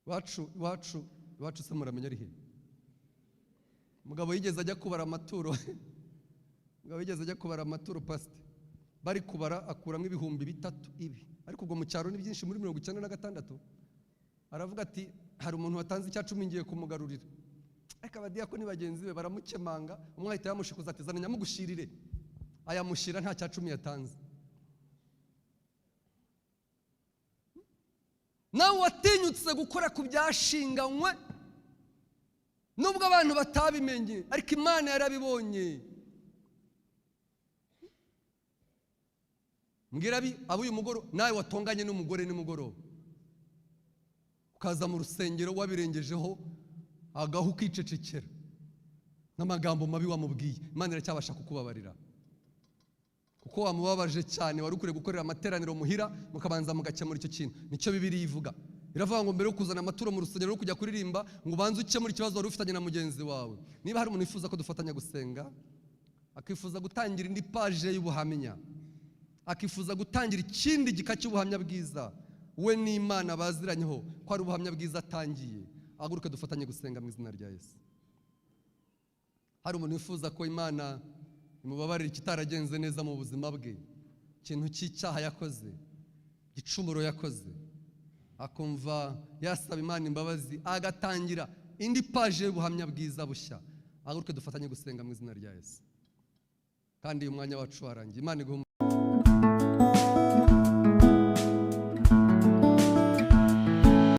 A: Wacu se muramenya ari he? Mugabo yigeze ajya kubara amaturo pasite, bari kubara akuramo 3,000 ibi, ariko ubwo mu cyaro ni byinshi, muri 96 aravuga ati hari umuntu watanze icya 10 ngiye kumugarurira, ariko abadiyakoni bagenzi be baramukemanga, umwe ahita yamushikuza ati zana nyamugushirire, ayamushira nta cya 10 yatanze. Nawe watinyutse gukora ku byashinganywe nubwo abantu batabimenye, ariko Imana yarabibonye. Mbwira abo uyu mugoro nawe watonganye n'umugore nimugoroba, ukaza mu rusengero wabirengejeho agahu kicecekera n'amagambo mabi wamubwiye, Imana iracyabasha kukubabarira, kuko wamubabaje cyane. Wari ukure gukorera amateraniro muhira, mukabanza mugakemura icyo kintu. Nicyo Bibiliya ivuga. Iravuga ngo mbere yo kuzana amaturo mu rusengero no kujya kuririmba, ngo ubanze ukemura ikibazo wari ufitanye na mugenzi wawe. Niba hari umuntu wifuza ko dufatanya gusenga, akifuza gutangira indi page y'ubuhamya, akifuza gutangira ikindi gika cy'ubuhamya bwiza, we n'Imana baziranyeho ko ari ubuhamya bwiza atangiye, aguruke dufatanye gusenga mu izina rya Yesu. Hari umuntu wifuza ko Imana imubabarira ikitaragenze neza mu buzima bwe, ikintu cy'icyaha yakoze, gicumuro yakoze, akumva yasaba Imana imbabazi, agatangira indi page y'ubuhamya bwiza bushya, aguruke dufatanye gusenga mu izina rya Yesu. kandi uyu mwanya wacu warangiye. Imana iguhe